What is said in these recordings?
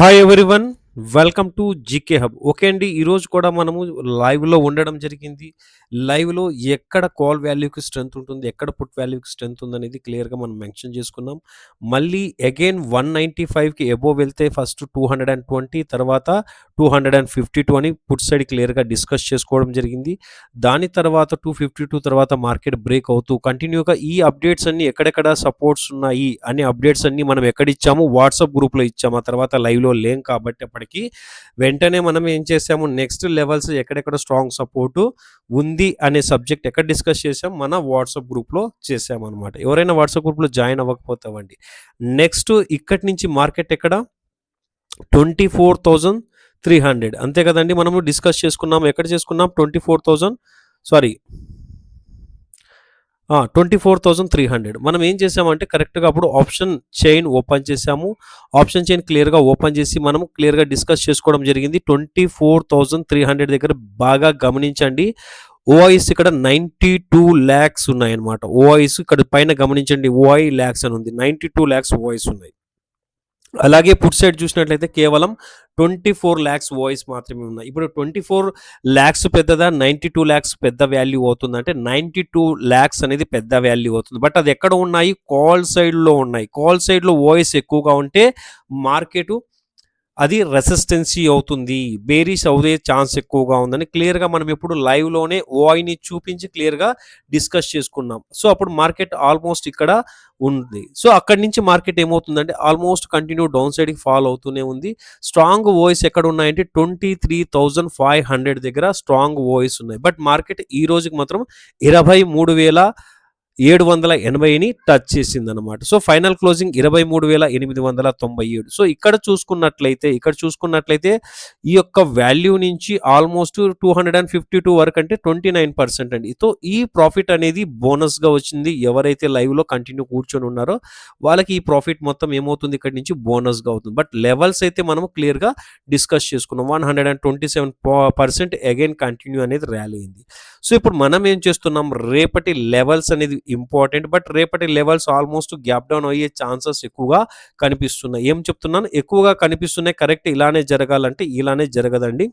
Hi everyone. Welcome to GK hub. Okay అండి. ఈరోజు కూడా మనము లైవ్‌లో ఉండడం జరిగింది. లైవ్‌లో ఎక్కడ కాల్ వాల్యూకి స్ట్రెంత్ ఉంటుంది, ఎక్కడ పుట్ వాల్యూకి స్ట్రెంత్ ఉందనేది క్లియర్‌గా మనం మెన్షన్ చేసుకున్నాం. మళ్ళీ అగైన్ 195కి అబోవ్ వెళ్తే ఫస్ట్ 220 తర్వాత 252 అని పుట్ సైడ్ క్లియర్‌గా డిస్కస్ చేసుకోవడం జరిగింది. దాని తర్వాత 252 తర్వాత మార్కెట్ బ్రేక్ అవుతూ కంటిన్యూగా ఈ అప్డేట్స్ అన్నీ ఎక్కడెక్కడ సపోర్ట్స్ ఉన్నాయి అనే అప్డేట్స్ అన్నీ మనం ఎక్కడిచ్చాము, వాట్సాప్ గ్రూప్‌లో ఇచ్చాము. ఆ తర్వాత లైవ్‌లో లేం కాబట్టి అప్పటికి వెంటనే మనం ఏం చేసాము, నెక్స్ట్ లెవెల్స్ ఎక్కడెక్కడ స్ట్రాంగ్ సపోర్టు ఉంది అనే సబ్జెక్ట్ ఎక్కడ డిస్కస్ చేసాం, మన వాట్సాప్ గ్రూప్‌లో చేసామనమాట. ఎవరైనా వాట్సాప్ గ్రూప్‌లో జాయిన్ అవ్వకపోతే అవ్వండి. నెక్స్ట్ ఇక్కడి నుంచి మార్కెట్ ఎక్కడ 24,300 అంతే కదండీ. మనము డిస్కస్ చేసుకున్నాం. ఎక్కడ చేసుకున్నాం? 24,000 సారీ 24,300. మనం ఏం చేసామంటే కరెక్ట్‌గా అప్పుడు ఆప్షన్ చైన్ ఓపెన్ చేసాము. ఆప్షన్ చైన్ క్లియర్‌గా ఓపెన్ చేసి మనం క్లియర్‌గా డిస్కస్ చేసుకోవడం జరిగింది. 24,300 దగ్గర బాగా గమనించండి. ఓఐస్ ఇక్కడ 92 లాక్స్ ఉన్నాయన్నమాట. ఓఐస్ ఇక్కడ పైన గమనించండి. ఓఐ లాక్స్ అని ఉంది. 92 లాక్స్ ఓఐస్ ఉన్నాయి. అలాగే పుట్ సైడ్ చూసినట్లయితే కేవలం 24 లాక్స్ ఓఐస్ మాత్రమే ఉన్నాయి. ఇప్పుడు 24 లాక్స్ పెద్దదా, 92 లాక్స్ పెద్ద వాల్యూ అవుతుందా అంటే 92 లాక్స్ అనేది పెద్ద వాల్యూ అవుతుంది. బట్ అది ఎక్కడ ఉన్నాయి? కాల్ సైడ్‌లో ఉన్నాయి. కాల్ సైడ్‌లో ఓఐస్ ఎక్కువగా ఉంటే మార్కెటు అది రెసిస్టెన్సీ అవుతుంది. బేరిష్ అవ్వే ఛాన్స్ ఎక్కువగా ఉందని క్లియర్‌గా మనం ఇప్పుడు లైవ్‌లోనే ఓఐని చూపించి క్లియర్‌గా డిస్కస్ చేసుకున్నాం. సో, అప్పుడు మార్కెట్ ఆల్మోస్ట్ ఇక్కడ ఉంది. సో, అక్కడి నుంచి మార్కెట్ ఏమవుతుందంటే ఆల్మోస్ట్ కంటిన్యూ డౌన్ సైడ్‌కి ఫాల్ అవుతూనే ఉంది. స్ట్రాంగ్ ఓఐస్ ఎక్కడున్నాయంటే 23,500 దగ్గర స్ట్రాంగ్ ఓఐస్ ఉన్నాయి. బట్ మార్కెట్ ఈ రోజుకి మాత్రం 23,780ని టచ్ చేసిందనమాట. So, final closing 23,897. సో, ఇక్కడ చూసుకున్నట్లయితే ఈ యొక్క వాల్యూ నుంచి ఆల్మోస్ట్ 252 వరకు అంటే 29% అండి. సో, ఈ ప్రాఫిట్ అనేది బోనస్‌గా వచ్చింది. ఎవరైతే లైవ్‌లో కంటిన్యూ కూర్చొని ఉన్నారో వాళ్ళకి ఈ ప్రాఫిట్ మొత్తం ఏమవుతుంది ఇక్కడి నుంచి బోనస్‌గా అవుతుంది. బట్ లెవెల్స్ అయితే మనము క్లియర్‌గా డిస్కస్ చేసుకున్నాం. 127% అగైన్ కంటిన్యూ అనేది ర్యాలీ అయింది. సో, ఇప్పుడు మనం ఏం చేస్తున్నాం, రేపటి లెవెల్స్ అనేది ఇంపార్టెంట్. బట్ రేపటి లెవెల్స్ ఆల్మోస్ట్ గ్యాప్ డౌన్ అయ్యే ఛాన్సెస్ ఎక్కువగా కనిపిస్తున్నాయి. ఏం చెప్తున్నాను? ఎక్కువగా కనిపిస్తున్నాయి. కరెక్ట్ ఇలానే జరగాలంటే ఇలానే జరగదండి.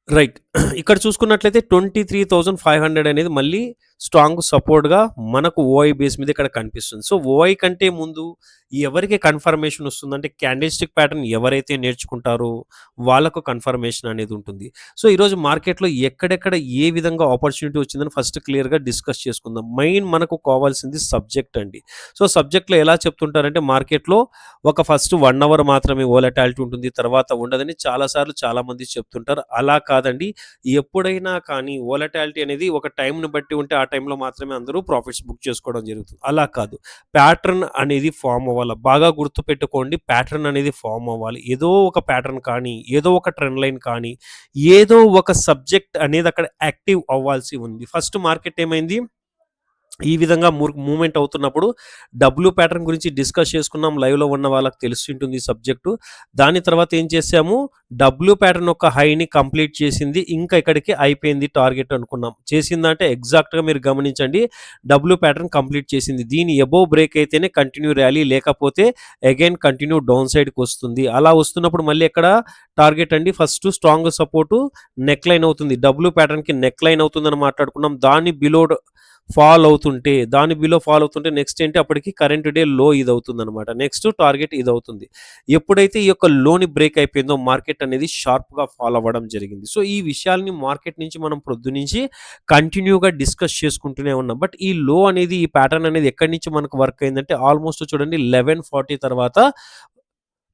రైట్. ఇక్కడ చూసుకున్నట్లయితే 23,500 అనేది మళ్ళీ స్ట్రాంగ్ సపోర్ట్‌గా మనకు ఓఐ బేస్ మీద ఇక్కడ కనిపిస్తుంది. సో, ఓఐ కంటే ముందు ఎవరికి కన్ఫర్మేషన్ వస్తుందంటే క్యాండిల్‌స్టిక్ ప్యాటర్న్ ఎవరైతే నేర్చుకుంటారో వాళ్ళకు కన్ఫర్మేషన్ అనేది ఉంటుంది. సో, ఈరోజు మార్కెట్‌లో ఎక్కడెక్కడ ఏ విధంగా ఆపర్చునిటీ వచ్చిందని ఫస్ట్ క్లియర్‌గా డిస్కస్ చేసుకుందాం. మెయిన్ మనకు కావాల్సింది సబ్జెక్ట్ అండి. సో, సబ్జెక్ట్‌లో ఎలా చెప్తుంటారంటే మార్కెట్‌లో ఒక ఫస్ట్ 1 అవర్ మాత్రమే వోలటాలిటీ ఉంటుంది. తర్వాత ఉండదని చాలా సార్లు చాలామంది చెప్తుంటారు. అలా కాదండి. ఎప్పుడైనా కానీ వోలటాలిటీ అనేది ఒక టైంని బట్టి ఉంటే ఆ టైంలో మాత్రమే అందరూ ప్రాఫిట్స్ బుక్ చేసుకోవడం జరుగుతుంది. అలా కాదు. ప్యాటర్న్ అనేది ఫార్మ్ అవ్వాలి. బాగా గుర్తుపెట్టుకోండి. ప్యాటర్న్ అనేది ఫార్మ్ అవ్వాలి. ఏదో ఒక ప్యాటర్న్ కానీ, ఏదో ఒక ట్రెండ్ లైన్ కానీ, ఏదో ఒక సబ్జెక్ట్ అనేది అక్కడ యాక్టివ్ అవ్వాల్సి ఉంది. ఫస్ట్ మార్కెట్ ఏమైంది? ఈ విధంగా మూవ్‌మెంట్ అవుతున్నప్పుడు డబ్ల్యూ ప్యాటర్న్ గురించి డిస్కస్ చేసుకున్నాం. లైవ్‌లో ఉన్న వాళ్ళకి తెలిసుంటుంది ఈ సబ్జెక్టు. దాని తర్వాత ఏం చేసాము, డబ్ల్యూ ప్యాటర్న్ యొక్క హైని కంప్లీట్ చేసింది. ఇంకా ఇక్కడికి అయిపోయింది టార్గెట్ అనుకున్నాం. చేసిందంటే ఎగ్జాక్ట్‌గా మీరు గమనించండి. డబ్ల్యూ ప్యాటర్న్ కంప్లీట్ చేసింది. దీని అబోవ్ బ్రేక్ అయితేనే కంటిన్యూ ర్యాలీ, లేకపోతే అగైన్ కంటిన్యూ డౌన్ సైడ్‌కి వస్తుంది. అలా వస్తున్నప్పుడు మళ్ళీ ఎక్కడ టార్గెట్ అండి, first strong support neck line అవుతుంది. డబ్ల్యూ ప్యాటర్న్‌కి నెక్ లైన్ అవుతుందని మాట్లాడుకున్నాం. దాని బిలో ఫాల్ అవుతుంటే నెక్స్ట్ ఏంటి, అప్పటికి కరెంట్ డే లో ఇది అవుతుందన్నమాట. నెక్స్ట్ టార్గెట్ ఇది అవుతుంది. ఎప్పుడైతే ఈ యొక్క లోని బ్రేక్ అయిపోయిందో మార్కెట్ అనేది షార్ప్‌గా ఫాల్ అవ్వడం జరిగింది. సో, ఈ విషయాల్ని మార్కెట్ నుంచి మనం పొద్దునుంచి కంటిన్యూగా డిస్కస్ చేసుకుంటూనే ఉన్నాం. బట్ ఈ లో అనేది, ఈ ప్యాటర్న్ అనేది ఎక్కడి నుంచి మనకు వర్క్ అయిందంటే ఆల్మోస్ట్ చూడండి 11:40 తర్వాత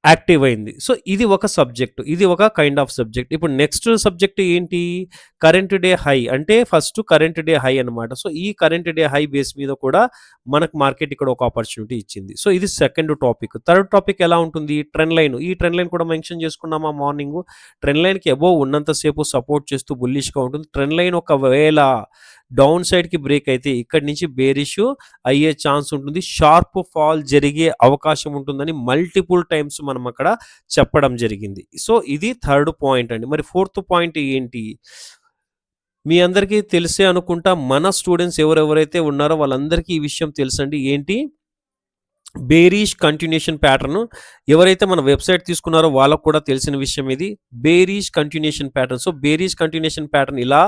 యాక్టివ్ అయింది. సో, ఇది ఒక సబ్జెక్ట్. ఇది ఒక కైండ్ ఆఫ్ సబ్జెక్ట్. ఇప్పుడు నెక్స్ట్ సబ్జెక్ట్ ఏంటి? Current day high. అంటే ఫస్ట్ కరెంట్ డే హై అన్నమాట. సో, ఈ కరెంట్ డే హై బేస్ మీద కూడా మనకు మార్కెట్ ఇక్కడ ఒక ఆపర్చునిటీ ఇచ్చింది. సో, ఇది సెకండ్ టాపిక్. థర్డ్ టాపిక్ ఎలా ఉంటుంది? Trend line. ఈ ట్రెండ్ లైన్ కూడా మెన్షన్ చేసుకున్నామా మార్నింగు. ట్రెండ్ లైన్‌కి అబోవ్ ఉన్నంత సేపు సపోర్ట్ చేస్తూ బుల్లిష్‌గా ఉంటుంది. ట్రెండ్ లైన్ ఒకవేళ డౌన్ సైడ్‌కి బ్రేక్ అయితే ఇక్కడి నుంచి బేరిష్ అయ్యే ఛాన్స్ ఉంటుంది. షార్ప్ ఫాల్ జరిగే అవకాశం ఉంటుందని మల్టిపుల్ టైమ్స్ మనం అక్కడ చెప్పడం జరిగింది. సో, ఇది థర్డ్ పాయింట్ అండి. మరి ఫోర్త్ పాయింట్ ఏంటి? మీ అందరికీ తెలిసే అనుకుంటా, మన స్టూడెంట్స్ ఎవరెవరైతే ఉన్నారో వాళ్ళందరికీ ఈ విషయం తెలుసండి. ఏంటి? బేరిష్ కంటిన్యూషన్ ప్యాటర్న్ ఎవరైతే మన వెబ్సైట్ తీసుకున్నారో వాళ్ళకు కూడా తెలిసిన విషయం ఇది. Bearish continuation pattern. So bearish continuation pattern ఇలా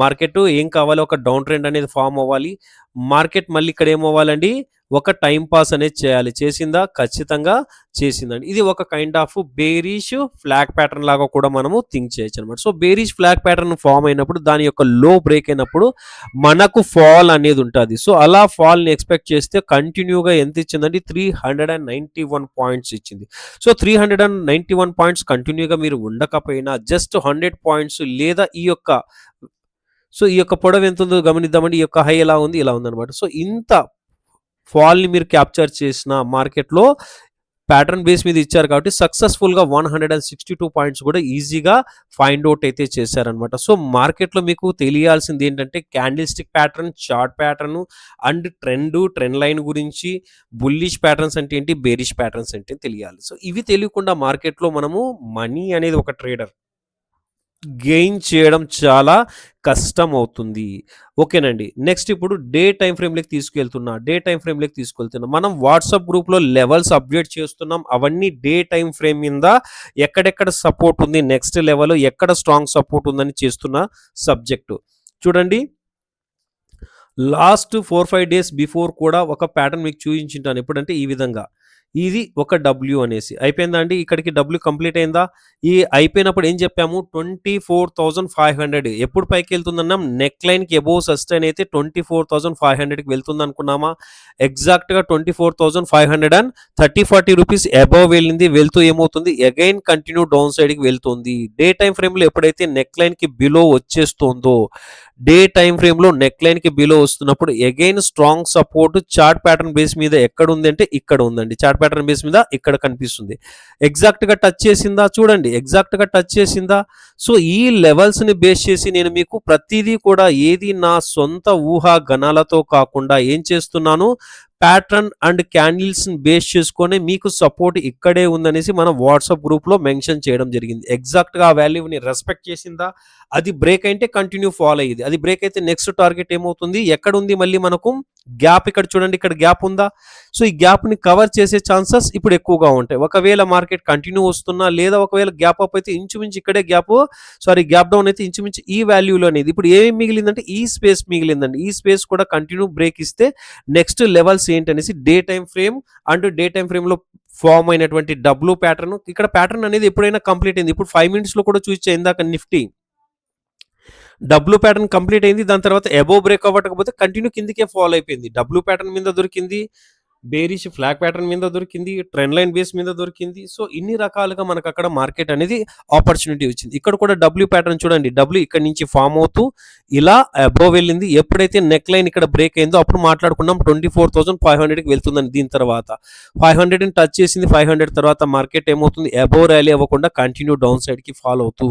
మార్కెట్ ఏం కావాలి, ఒక డౌన్ ట్రెండ్ అనేది ఫామ్ అవ్వాలి. మార్కెట్ మళ్ళీ ఇక్కడ ఏమవ్వాలండి, ఒక టైం పాస్ అనేది చేయాలి. చేసిందా? ఖచ్చితంగా చేసిందండి. ఇది ఒక kind of bearish flag pattern లాగా కూడా మనము థింక్ చేయొచ్చు అనమాట. So bearish flag pattern form అయినప్పుడు దాని యొక్క లో బ్రేక్ అయినప్పుడు మనకు ఫాల్ అనేది ఉంటుంది. సో అలా ఫాల్ని ఎక్స్పెక్ట్ చేస్తే కంటిన్యూగా ఎంత ఇచ్చిందండి, 391 పాయింట్స్ ఇచ్చింది. సో 391 పాయింట్స్ కంటిన్యూగా మీరు ఉండకపోయినా జస్ట్ 100 పాయింట్స్ లేదా ఈ యొక్క పొడవు ఎంత ఉందో గమనిద్దామండి. ఈ యొక్క హై ఎలా ఉంది, ఇలా ఉందన్నమాట. సో ఇంత ఫాల్ని మీరు క్యాప్చర్ చేసిన మార్కెట్లో ప్యాటర్న్ బేస్ మీద ఇచ్చారు కాబట్టి సక్సెస్ఫుల్గా 162 పాయింట్స్ కూడా ఈజీగా ఫైండ్ అవుట్ అయితే చేశారనమాట. సో మార్కెట్లో మీకు తెలియాల్సింది ఏంటంటే candle stick pattern, chart pattern and trend line గురించి, బుల్లిష్ ప్యాటర్న్స్ అంటే ఏంటి, బేరిష్ ప్యాటర్న్స్ అంటే తెలియాలి. సో ఇవి తెలియకుండా మార్కెట్లో మనము మనీ అనేది ఒక ట్రేడర్ గెయిన్ చేయడం చాలా కష్టం అవుతుంది. ఓకేనండి. నెక్స్ట్ ఇప్పుడు డే టైమ్ ఫ్రేమ్‌లోకి తీసుకెళ్తున్నా. మనం వాట్సాప్ గ్రూప్‌లో లెవెల్స్ అప్డేట్ చేస్తున్నాం. అవన్నీ డే టైమ్ ఫ్రేమ్ మీద ఎక్కడెక్కడ సపోర్ట్ ఉంది, నెక్స్ట్ లెవెల్ ఎక్కడ స్ట్రాంగ్ సపోర్ట్ ఉందని చేస్తున్న సబ్జెక్టు. చూడండి, లాస్ట్ 4-5 డేస్ బిఫోర్ కూడా ఒక ప్యాటర్న్ మీకు చూయించుంటాను. ఎప్పుడంటే ఈ విధంగా ఇది ఒక డబ్ల్యూ అనేసి అయిపోయిందా అండి. ఇక్కడికి డబ్ల్యూ కంప్లీట్ అయిందా. ఈ అయిపోయినప్పుడు ఏం చెప్పాము, 24,500 ఎప్పుడు పైకి వెళ్తుందన్నాం, నెక్ లైన్కి అబోవ్ సస్టైన్ అయితే 24,500కి వెళ్తుంది అనుకున్నామా. ఎగ్జాక్ట్గా 24,500 అండ్ 30-40 రూపీస్ అబోవ్ వెళ్ళింది. వెళ్తూ ఏమవుతుంది, అగైన్ కంటిన్యూ డౌన్ సైడ్కి వెళ్తుంది. డే టైం ఫ్రేమ్లో ఎప్పుడైతే నెక్ లైన్కి బిలో వచ్చేస్తుందో, డే టైం ఫ్రేమ్లో నెక్ లైన్కి బిలో వస్తున్నప్పుడు again strong support chart pattern base మీద ఎక్కడ ఉంది అంటే ఇక్కడ ఉందండి. చార్ట్ ప్యాటర్న్ బేస్ మీద ఇక్కడ కనిపిస్తుంది. ఎగ్జాక్ట్గా టచ్ చేసిందా, చూడండి ఎగ్జాక్ట్గా టచ్ చేసిందా. సో ఈ లెవెల్స్ని బేస్ చేసి నేను మీకు ప్రతిదీ కూడా ఏది నా సొంత ఊహా గణాలతో కాకుండా ఏం చేస్తున్నాను, ప్యాటర్న్ అండ్ క్యాండిల్స్ని బేస్ చేసుకొని మీకు సపోర్ట్ ఇక్కడే ఉందనేసి మన వాట్సాప్ గ్రూప్లో మెన్షన్ చేయడం జరిగింది. ఎగ్జాక్ట్గా ఆ వాల్యూని రెస్పెక్ట్ చేసిందా, అది బ్రేక్ అయితే కంటిన్యూ ఫాలో అయ్యింది. అది బ్రేక్ అయితే నెక్స్ట్ టార్గెట్ ఏమవుతుంది, ఎక్కడ ఉంది మళ్ళీ మనకు గ్యాప్. ఇక్కడ చూడండి, ఇక్కడ గ్యాప్ ఉందా. సో ఈ గ్యాప్ని కవర్ చేసే ఛాన్సెస్ ఇప్పుడు ఎక్కువగా ఉంటాయి. ఒకవేళ మార్కెట్ కంటిన్యూ వస్తున్నా లేదా ఒకవేళ గ్యాప్ అప్ అయితే ఇంచుమించు ఇక్కడే గ్యాప్ డౌన్ అయితే ఇంచుమించు ఈ వాల్యూలో అనేది ఇప్పుడు ఏమి మిగిలిందంటే ఈ స్పేస్ మిగిలిందండి. ఈ స్పేస్ కూడా కంటిన్యూ బ్రేక్ ఇస్తే నెక్స్ట్ లెవెల్స్ ఏంటనేసి day time frame and day time ఫ్రేమ్లో ఫామ్ అయినటువంటి డబ్ల్యూ ప్యాటర్న్, ఇక్కడ ప్యాటర్న్ అనేది ఎప్పుడైనా కంప్లీట్ అయింది. ఇప్పుడు 5 మినిట్స్లో కూడా చూసే ఇందాక నిఫ్టీ డబ్ల్యూ ప్యాటర్న్ కంప్లీట్ అయింది. దాని తర్వాత అబోవ్ బ్రేక్ అవ్వకపోతే కంటిన్యూ కిందికే ఫాలో అయిపోయింది. డబ్ల్యూ ప్యాటర్న్ మీద దొరికింది, బేరిష్ ఫ్లాగ్ ప్యాటర్న్ మీద దొరికింది, ట్రెండ్ లైన్ బేస్ మీద దొరికింది. సో ఇన్ని రకాలుగా మనకు అక్కడ మార్కెట్ అనేది ఆపర్చునిటీ వచ్చింది. ఇక్కడ కూడా డబ్ల్యూ ప్యాటర్న్ చూడండి, డబ్ల్యూ ఇక్కడ నుంచి ఫామ్ అవుతూ ఇలా అబోవ్ వెళ్ళింది. ఎప్పుడైతే నెక్ లైన్ ఇక్కడ బ్రేక్ అయిందో అప్పుడు మాట్లాడుకున్నాం 24,500కి వెళ్తుందని. దీని తర్వాత 500ని టచ్ చేసింది. 500 తర్వాత మార్కెట్ ఏమవుతుంది, అబోవ్ ర్యాలీ అవ్వకుండా కంటిన్యూ డౌన్ సైడ్కి ఫాలో అవుతూ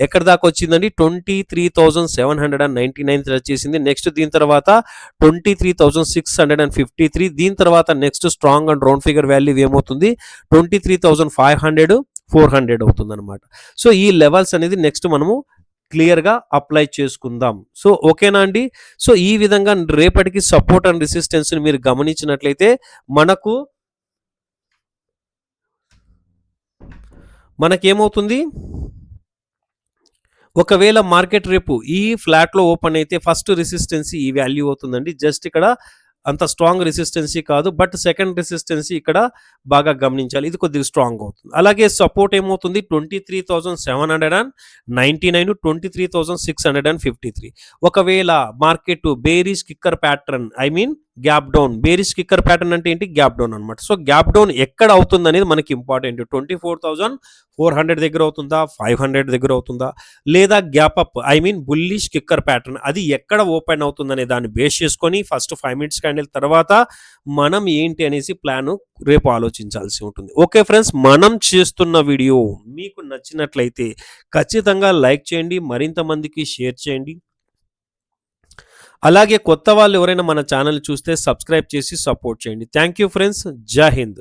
ఎక్కడ దాకా వచ్చిందండి, 23,799 టచ్ చేసింది. నెక్స్ట్ దీని తర్వాత 23,653. దీని తర్వాత next strong and round figure value ఏమవుతుంది, 23,500, 400 అవుతుంది అనమాట. సో ఈ లెవెల్స్ అనేది నెక్స్ట్ మనము క్లియర్గా అప్లై చేసుకుందాం. సో ఓకేనా అండి. సో ఈ విధంగా రేపటికి సపోర్ట్ అండ్ రెసిస్టెన్స్ని మీరు గమనించినట్లయితే మనకేమవుతుంది, ఒకవేళ మార్కెట్ రేపు ఈ ఫ్లాట్లో ఓపెన్ అయితే ఫస్ట్ రెసిస్టెన్సీ ఈ వాల్యూ అవుతుందండి. జస్ట్ ఇక్కడ అంత స్ట్రాంగ్ రెసిస్టెన్సీ కాదు, బట్ సెకండ్ రెసిస్టెన్సీ ఇక్కడ బాగా గమనించాలి, ఇది కొద్దిగా స్ట్రాంగ్ అవుతుంది. అలాగే సపోర్ట్ ఏమవుతుంది 23,799, 23,653. ఒకవేళ market bearish kicker pattern gap down, bearish kicker pattern అంటే ఏంటి, గ్యాప్ డౌన్ అనమాట. సో గ్యాప్ డౌన్ ఎక్కడ అవుతుంది అనేది మనకి ఇంపార్టెంట్. 24,400 దగ్గర అవుతుందా, 500 దగ్గర అవుతుందా, లేదా gap up bullish kicker pattern అది ఎక్కడ ఓపెన్ అవుతుందనే దాన్ని బేస్ చేసుకొని ఫస్ట్ 5 మినిట్స్ క్యాండిల్ తర్వాత మనం ఏంటి అనేసి ప్లాన్ రేపు ఆలోచించాల్సి ఉంటుంది. ఓకే ఫ్రెండ్స్, మనం చేస్తున్న వీడియో మీకు నచ్చినట్లయితే ఖచ్చితంగా లైక్ చేయండి, మరింత మందికి షేర్ చేయండి. అలాగే కొత్త వాళ్ళు ఎవరైనా మన ఛానల్ చూస్తే సబ్స్క్రైబ్ చేసి సపోర్ట్ చేయండి. థ్యాంక్ యూ ఫ్రెండ్స్, జై హింద్.